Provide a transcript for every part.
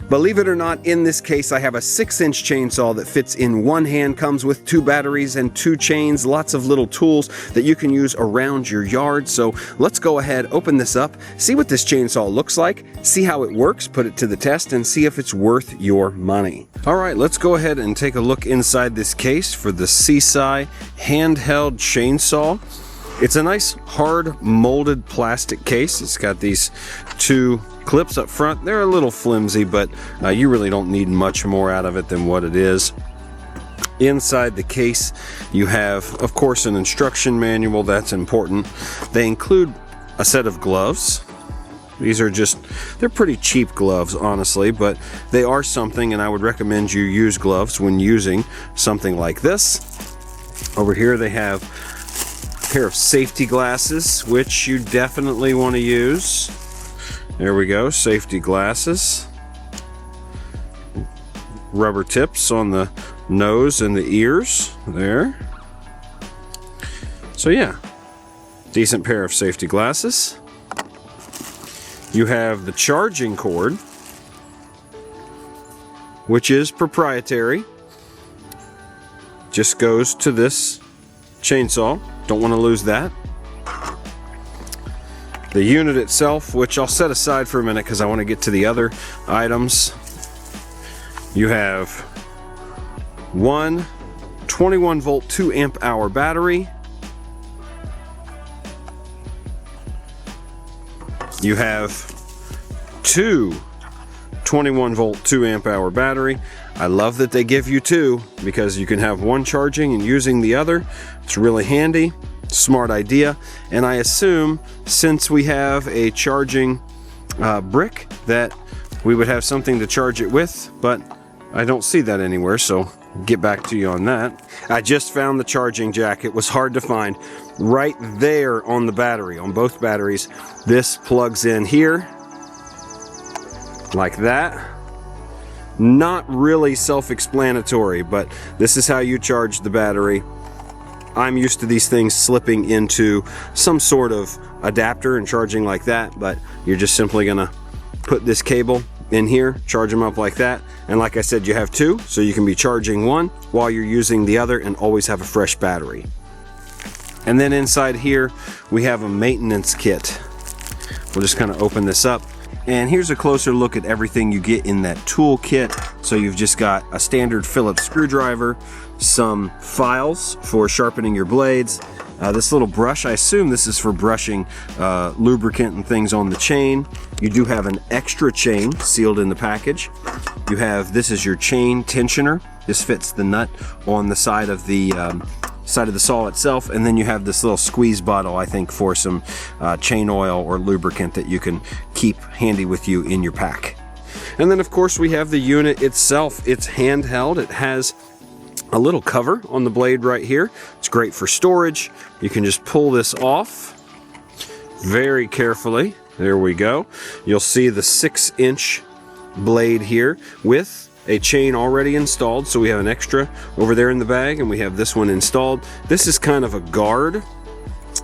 Believe it or not, in this case I have a 6-inch chainsaw that fits in one hand, comes with 2 batteries and 2 chains, lots of little tools that you can use around your yard. So let's go ahead, open this up, see what this chainsaw looks like, see how it works, put it to the test, and see if it's worth your money. Alright, let's go ahead and take a look inside this case for the SeeSii Handheld Chainsaw. It's a nice hard molded plastic case. It's got these 2 clips up front. They're a little flimsy, but you really don't need much more out of it than what it is. Inside the case you have, of course, an instruction manual. That's important. They include a set of gloves. These are they're pretty cheap gloves, honestly, but they are something, and I would recommend you use gloves when using something like this. Over here they have a pair of safety glasses, which you definitely want to use. There we go, safety glasses. Rubber tips on the nose and the ears there. So yeah, decent pair of safety glasses. You have the charging cord, which is proprietary. Just goes to this chainsaw. Don't want to lose that. The unit itself, which I'll set aside for a minute because I want to get to the other items. You have one 21 volt 2 amp hour battery. You have 2 21 volt 2 amp hour battery. I love that they give you 2 because you can have one charging and using the other. It's really handy, smart idea. And I assume since we have a charging brick that we would have something to charge it with, but I don't see that anywhere, so get back to you on that. I just found the charging jack. It was hard to find. Right there on the battery, on both batteries, this plugs in here like that. Not really self-explanatory, but this is how you charge the battery. I'm used to these things slipping into some sort of adapter and charging like that, but you're just simply gonna put this cable in here, charge them up like that, and like I said, you have 2, so you can be charging one while you're using the other and always have a fresh battery. And then inside here we have a maintenance kit. We'll just kind of open this up, and here's a closer look at everything you get in that tool kit. So you've just got a standard Phillips screwdriver, some files for sharpening your blades, this little brush. I assume this is for brushing lubricant and things on the chain. You do have an extra chain sealed in the package. You have, this is your chain tensioner. This fits the nut on the side of the saw itself, and then you have this little squeeze bottle, I think, for some chain oil or lubricant that you can keep handy with you in your pack. And then of course we have the unit itself. It's handheld. It has a little cover on the blade right here. It's great for storage. You can just pull this off very carefully. There we go. You'll see the 6-inch blade here with a chain already installed, so we have an extra over there in the bag, and we have this one installed. This is kind of a guard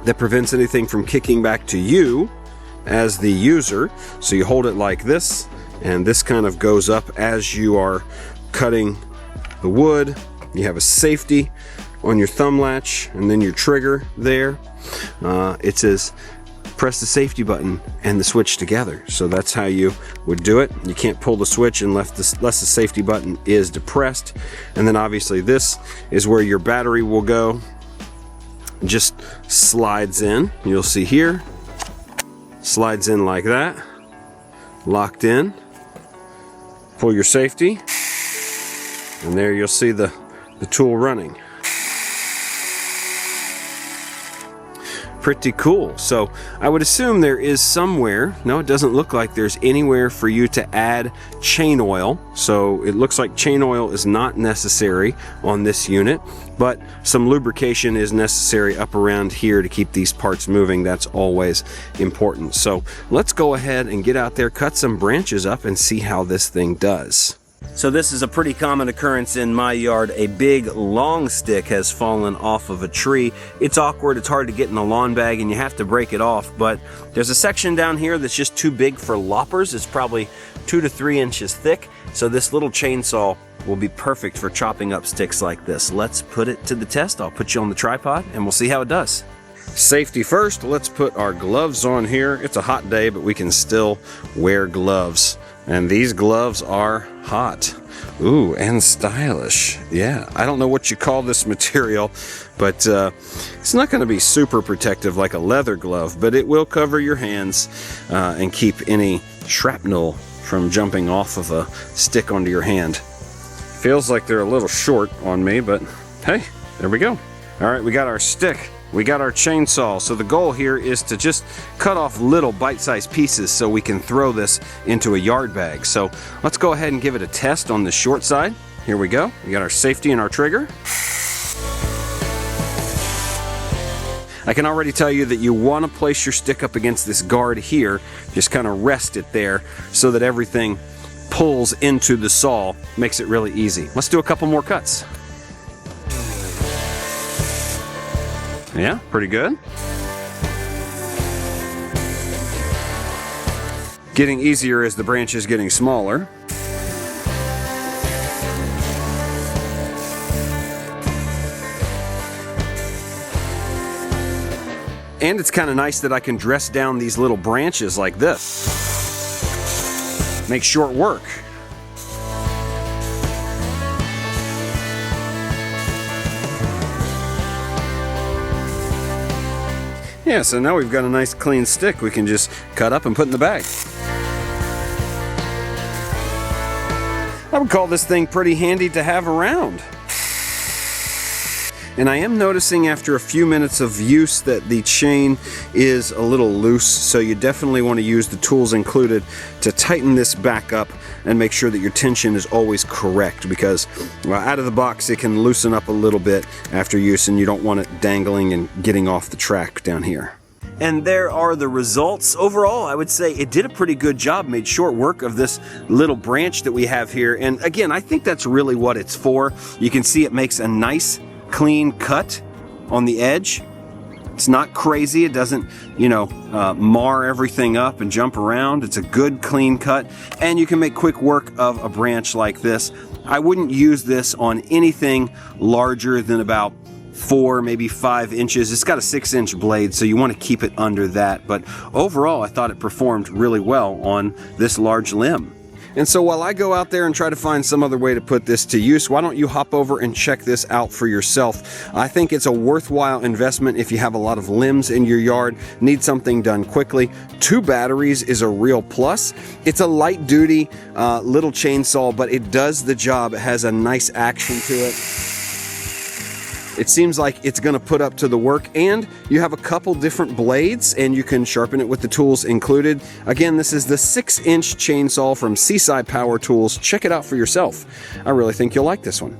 that prevents anything from kicking back to you as the user. So you hold it like this, and this kind of goes up as you are cutting the wood. You have a safety on your thumb latch, and then your trigger there. It says press the safety button and the switch together. So that's how you would do it. You can't pull the switch unless the safety button is depressed. And then obviously this is where your battery will go. Just slides in. You'll see here. Slides in like that. Locked in. Pull your safety. And there you'll see the tool running. Pretty cool. So I would assume there is somewhere, no, it doesn't look like there's anywhere for you to add chain oil. So it looks like chain oil is not necessary on this unit, but some lubrication is necessary up around here to keep these parts moving. That's always important. So let's go ahead and get out there, cut some branches up, and see how this thing does. So this is a pretty common occurrence in my yard. A big long stick has fallen off of a tree. It's awkward, it's hard to get in a lawn bag, and you have to break it off, but there's a section down here that's just too big for loppers. It's probably 2 to 3 inches thick, so this little chainsaw will be perfect for chopping up sticks like this. Let's put it to the test. I'll put you on the tripod and we'll see how it does. Safety first, let's put our gloves on here. It's a hot day, but we can still wear gloves. And these gloves are hot. Ooh, and stylish. Yeah, I don't know what you call this material, but it's not going to be super protective like a leather glove, but it will cover your hands and keep any shrapnel from jumping off of a stick onto your hand. Feels like they're a little short on me, but hey, there we go. All right, we got our stick. We got our chainsaw, so the goal here is to just cut off little bite-sized pieces so we can throw this into a yard bag. So let's go ahead and give it a test on the short side. Here we go. We got our safety and our trigger. I can already tell you that you want to place your stick up against this guard here. Just kind of rest it there so that everything pulls into the saw. Makes it really easy. Let's do a couple more cuts. Yeah, pretty good. Getting easier as the branch is getting smaller. And it's kind of nice that I can dress down these little branches like this. Make short work. Yeah, so now we've got a nice clean stick we can just cut up and put in the bag. I would call this thing pretty handy to have around. And I am noticing after a few minutes of use that the chain is a little loose, so you definitely want to use the tools included to tighten this back up and make sure that your tension is always correct, because out of the box it can loosen up a little bit after use and you don't want it dangling and getting off the track down here. And there are the results. Overall, I would say it did a pretty good job, made short work of this little branch that we have here. And again, I think that's really what it's for. You can see it makes a nice clean cut on the edge. It's not crazy. It doesn't, mar everything up and jump around. It's a good clean cut, and you can make quick work of a branch like this. I wouldn't use this on anything larger than about 4, maybe 5 inches. It's got a 6-inch blade, so you want to keep it under that. But overall, I thought it performed really well on this large limb. And so while I go out there and try to find some other way to put this to use, why don't you hop over and check this out for yourself? I think it's a worthwhile investment if you have a lot of limbs in your yard, need something done quickly. 2 batteries is a real plus. It's a light duty little chainsaw, but it does the job. It has a nice action to it. It seems like it's going to put up to the work, and you have a couple different blades and you can sharpen it with the tools included. Again, this is the 6-inch chainsaw from SeeSii Power Tools. Check it out for yourself. I really think you'll like this one.